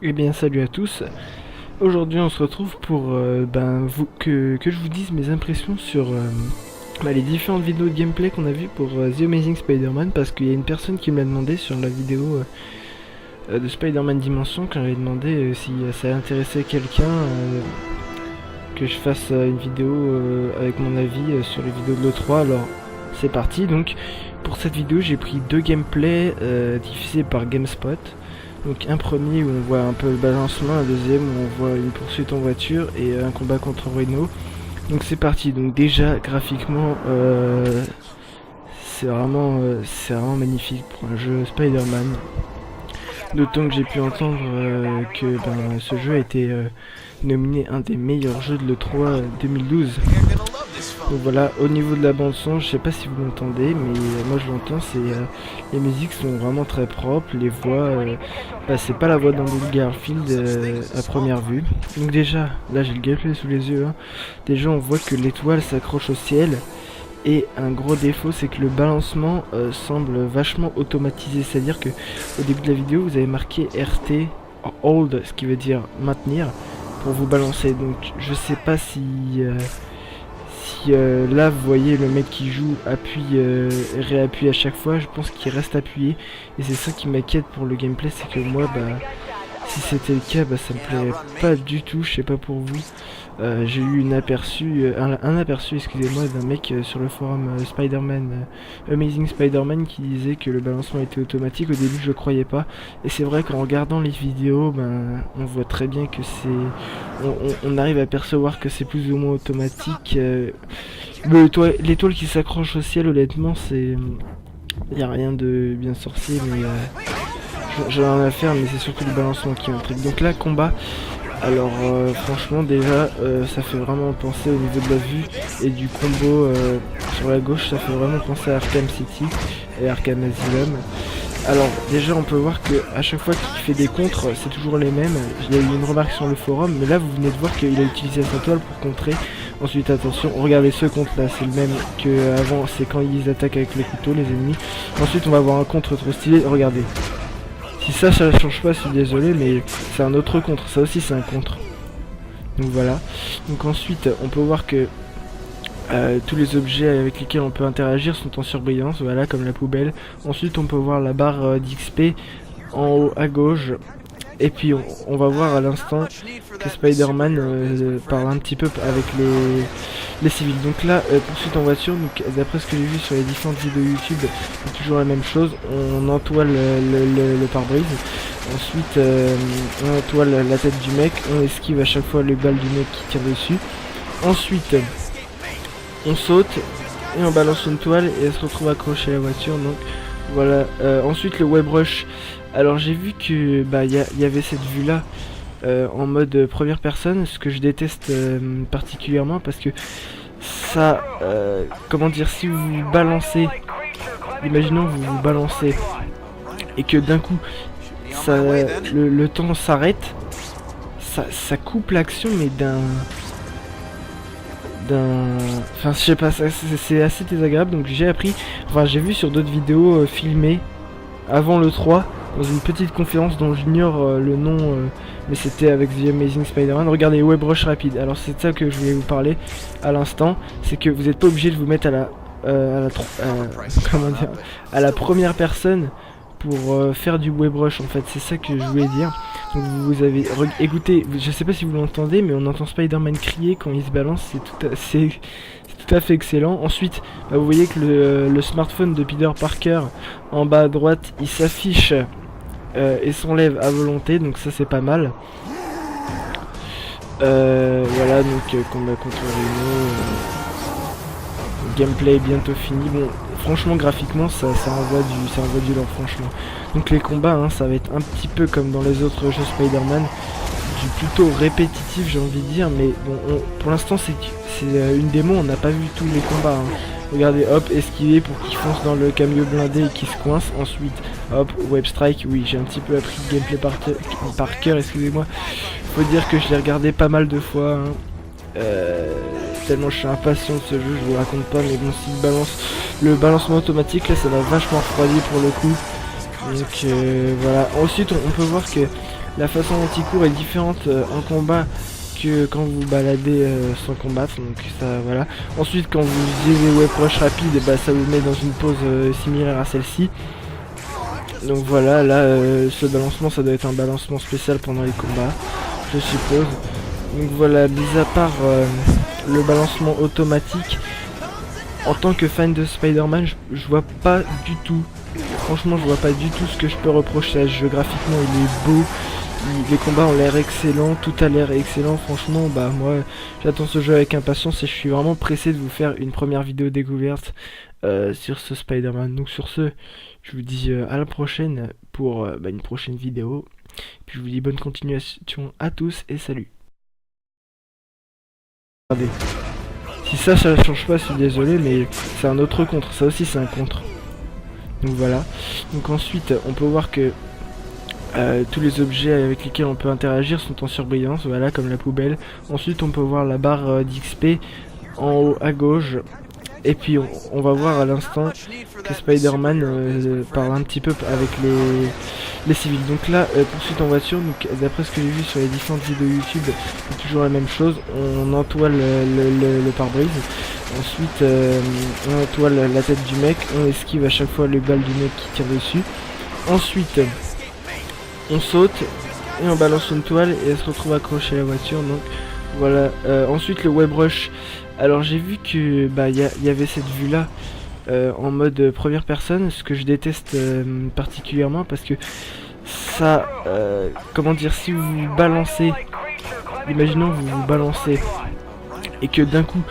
Eh bien salut à tous, aujourd'hui on se retrouve pour que je vous dise mes impressions sur les différentes vidéos de gameplay qu'on a vues pour The Amazing Spider-Man, parce qu'il y a une personne qui me l'a demandé sur la vidéo de Spider-Man Dimension, quand j'avais demandé si ça intéressait quelqu'un que je fasse une vidéo avec mon avis sur les vidéos de l'E3. Alors c'est parti. Donc pour cette vidéo j'ai pris deux gameplays diffusés par GameSpot. Donc un premier où on voit un peu le balancement, un deuxième où on voit une poursuite en voiture et un combat contre Rhino. Donc c'est parti. Donc déjà graphiquement c'est vraiment magnifique pour un jeu Spider-Man. D'autant que j'ai pu entendre que ce jeu a été nominé un des meilleurs jeux de l'E3 2012. Donc voilà, au niveau de la bande son, je sais pas si vous l'entendez, mais moi je l'entends, les musiques sont vraiment très propres, les voix, c'est pas la voix d'Andrew Garfield à première vue. Donc déjà, là j'ai le gameplay sous les yeux, hein. Déjà on voit que l'étoile s'accroche au ciel, et un gros défaut c'est que le balancement semble vachement automatisé, c'est-à-dire que au début de la vidéo vous avez marqué RT, hold, ce qui veut dire maintenir, pour vous balancer. Donc je sais pas si là vous voyez le mec qui joue appuie réappuie à chaque fois, je pense qu'il reste appuyé, et c'est ça qui m'inquiète pour le gameplay, c'est que moi si c'était le cas ça me plairait pas du tout, je sais pas pour vous. J'ai eu un aperçu excusez-moi, d'un mec sur le forum Spider-Man Amazing Spider-Man qui disait que le balancement était automatique. Au début je le croyais pas, et c'est vrai qu'en regardant les vidéos on voit très bien que on arrive à percevoir que c'est plus ou moins automatique. L'étoile qui s'accroche au ciel, honnêtement c'est y a rien de bien sorcier, mais j'en ai rien à faire, mais c'est surtout le balancement qui m'intrigue. Donc là combat. Alors franchement déjà ça fait vraiment penser au niveau de la vue et du combo sur la gauche, ça fait vraiment penser à Arkham City et Arkham Asylum. Alors déjà on peut voir que à chaque fois qu'il fait des contres c'est toujours les mêmes. Il y a eu une remarque sur le forum, mais là vous venez de voir qu'il a utilisé sa toile pour contrer. Ensuite attention, regardez ce contre là, c'est le même que avant, c'est quand ils attaquent avec les couteaux les ennemis. Ensuite on va avoir un contre trop stylé, regardez. Si ça change pas, je suis désolé, mais c'est un autre contre. Ça aussi, c'est un contre. Donc voilà. Donc ensuite, on peut voir que tous les objets avec lesquels on peut interagir sont en surbrillance. Voilà, comme la poubelle. Ensuite, on peut voir la barre d'XP en haut à gauche. Et puis, on va voir à l'instant que Spider-Man parle un petit peu avec les civils. Donc là, poursuite en voiture, donc d'après ce que j'ai vu sur les différentes vidéos YouTube, c'est toujours la même chose. On entoile le pare-brise. Ensuite, on entoile la tête du mec. On esquive à chaque fois les balles du mec qui tire dessus. Ensuite, on saute et on balance une toile et elle se retrouve accrochée à la voiture. Donc voilà. Ensuite, le web rush. Alors j'ai vu que y avait cette vue là en mode première personne, ce que je déteste particulièrement, parce que ça, comment dire, si vous vous balancez, imaginons que vous vous balancez et que d'un coup le temps s'arrête, ça coupe l'action, mais enfin je sais pas, c'est assez désagréable. Donc j'ai vu sur d'autres vidéos filmées avant le 3 dans une petite conférence dont j'ignore le nom, mais c'était avec The Amazing Spider-Man. Regardez, web rush rapide. Alors c'est de ça que je voulais vous parler à l'instant, c'est que vous n'êtes pas obligé de vous mettre à la première personne pour faire du web rush, en fait. C'est ça que je voulais dire. Donc vous avez écoutez, je sais pas si vous l'entendez, mais on entend Spider-Man crier quand il se balance. C'est tout à fait excellent. Ensuite, vous voyez que le smartphone de Peter Parker en bas à droite, il s'affiche et s'enlève à volonté, donc ça c'est pas mal. Voilà, donc combat contre Rhino, gameplay bientôt fini. Bon, franchement graphiquement ça envoie du lourd, franchement. Donc les combats, hein, ça va être un petit peu comme dans les autres jeux Spider-Man, du plutôt répétitif j'ai envie de dire, mais bon, pour l'instant c'est une démo, on n'a pas vu tous les combats, hein. Regardez, hop, esquiver pour qu'il fonce dans le camion blindé et qu'il se coince. Ensuite, hop, web strike. Oui, j'ai un petit peu appris le gameplay par cœur, excusez-moi. Faut dire que je l'ai regardé pas mal de fois, hein. Tellement je suis impatient de ce jeu, je vous raconte pas, mais bon, s'il balance le balancement automatique, là ça m'a vachement refroidi pour le coup. Donc voilà. Ensuite, on peut voir que la façon dont il court est différente en combat que quand vous baladez sans combattre, donc ça voilà. Ensuite quand vous utilisez web rush rapide, bah, ça vous met dans une pose similaire à celle-ci. Donc voilà, là ce balancement ça doit être un balancement spécial pendant les combats, je suppose. Donc voilà, mis à part le balancement automatique, en tant que fan de Spider-Man, je vois pas du tout, franchement je vois pas du tout ce que je peux reprocher à ce jeu. Graphiquement il est beau, les combats ont l'air excellents, tout a l'air excellent. Franchement bah moi j'attends ce jeu avec impatience et je suis vraiment pressé de vous faire une première vidéo découverte sur ce Spider-Man. Donc sur ce, je vous dis à la prochaine pour une prochaine vidéo. Puis je vous dis bonne continuation à tous et salut. Regardez. Si ça change pas, je suis désolé, mais c'est un autre contre. Ça aussi c'est un contre. Donc voilà. Donc ensuite on peut voir que tous les objets avec lesquels on peut interagir sont en surbrillance, voilà, comme la poubelle. Ensuite on peut voir la barre d'XP en haut à gauche. Et puis on va voir à l'instant que Spider-Man parle un petit peu avec les civils. Donc là, poursuite en voiture, donc d'après ce que j'ai vu sur les différentes vidéos YouTube, c'est toujours la même chose. On entoile le pare-brise. Ensuite on entoile la tête du mec, on esquive à chaque fois les balles du mec qui tire dessus. Ensuite on saute et on balance une toile et elle se retrouve accrochée à la voiture. Donc voilà. Ensuite le web rush. Alors j'ai vu que bah y avait cette vue là en mode première personne, ce que je déteste particulièrement parce que ça, comment dire, si vous vous balancez, imaginons vous vous balancez et que d'un coup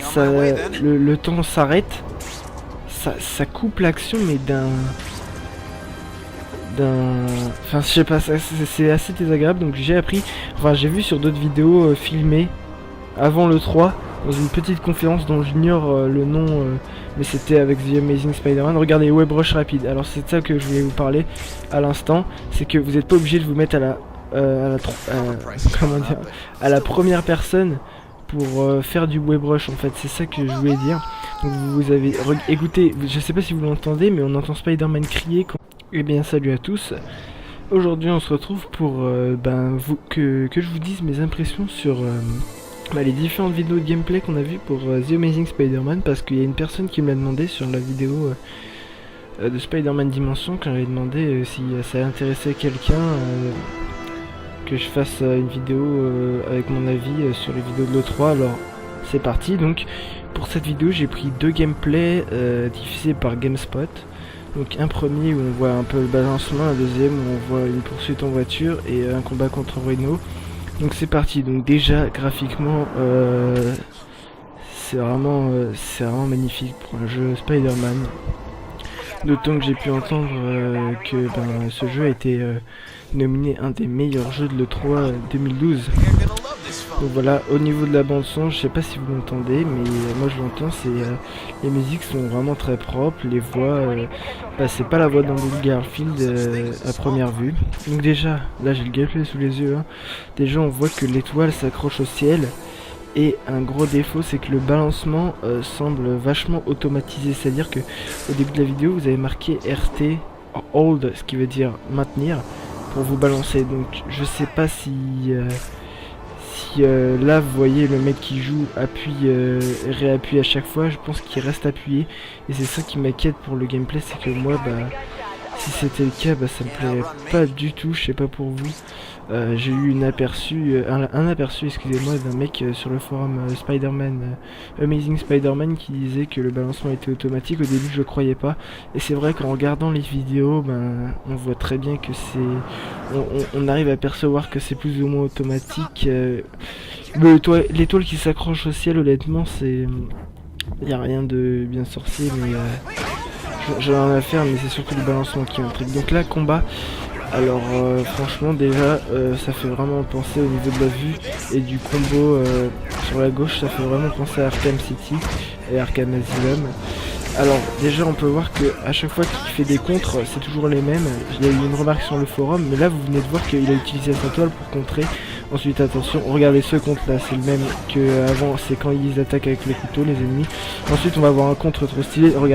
ça, le temps s'arrête, ça coupe l'action mais enfin je sais pas, c'est assez désagréable. Donc j'ai appris, enfin j'ai vu sur d'autres vidéos filmées avant le 3 dans une petite conférence dont j'ignore le nom, mais c'était avec The Amazing Spider-Man. Regardez, web rush rapide. Alors c'est de ça que je voulais vous parler à l'instant, c'est que vous n'êtes pas obligé de vous mettre à la première personne pour faire du web rush en fait. C'est ça que je voulais dire. Donc vous avez écoutez, je sais pas si vous l'entendez, mais on entend Spider-Man crier quand... Eh bien salut à tous. Aujourd'hui on se retrouve pour que je vous dise mes impressions sur les différentes vidéos de gameplay qu'on a vues pour The Amazing Spider-Man, parce qu'il y a une personne qui me l'a demandé sur la vidéo de Spider-Man Dimension, quand j'avais demandé si ça intéressait quelqu'un que je fasse une vidéo avec mon avis sur les vidéos de l'E3. Alors c'est parti. Donc pour cette vidéo j'ai pris deux gameplays diffusés par GameSpot. Donc un premier où on voit un peu le balancement, un deuxième où on voit une poursuite en voiture et un combat contre Rhino. Donc c'est parti. Donc déjà graphiquement c'est vraiment magnifique pour un jeu Spider-Man. D'autant que j'ai pu entendre que ce jeu a été nominé un des meilleurs jeux de l'E3 2012. Donc voilà, au niveau de la bande son, je sais pas si vous l'entendez, mais moi je l'entends, les musiques sont vraiment très propres, les voix, c'est pas la voix d'Andrew Garfield à première vue. Donc déjà, là j'ai le gameplay sous les yeux, hein. Déjà on voit que l'étoile s'accroche au ciel, et un gros défaut c'est que le balancement semble vachement automatisé, c'est-à-dire que au début de la vidéo vous avez marqué RT, hold, ce qui veut dire maintenir, pour vous balancer. Donc je sais pas si... là vous voyez le mec qui joue appuie et réappuie à chaque fois, je pense qu'il reste appuyé et c'est ça qui m'inquiète pour le gameplay, c'est que moi si c'était le cas ça me plairait pas du tout, je sais pas pour vous. J'ai eu un aperçu excusez-moi d'un mec sur le forum Spider-Man Amazing Spider-Man qui disait que le balancement était automatique. Au début je croyais pas, et c'est vrai qu'en regardant les vidéos on voit très bien que c'est on arrive à percevoir que c'est plus ou moins automatique. L'étoile qui s'accroche au ciel, honnêtement c'est y a rien de bien sorcier, mais j'en ai à faire, mais c'est surtout le balancement qui m'intrigue. Donc là combat. Alors franchement déjà ça fait vraiment penser au niveau de la vue et du combo sur la gauche, ça fait vraiment penser à Arkham City et Arkham Asylum. Alors déjà on peut voir que à chaque fois qu'il fait des contres c'est toujours les mêmes. Il y a eu une remarque sur le forum, mais là vous venez de voir qu'il a utilisé sa toile pour contrer. Ensuite attention, regardez ce contre là, c'est le même que avant, c'est quand ils attaquent avec les couteaux les ennemis. Ensuite on va avoir un contre trop stylé, regardez.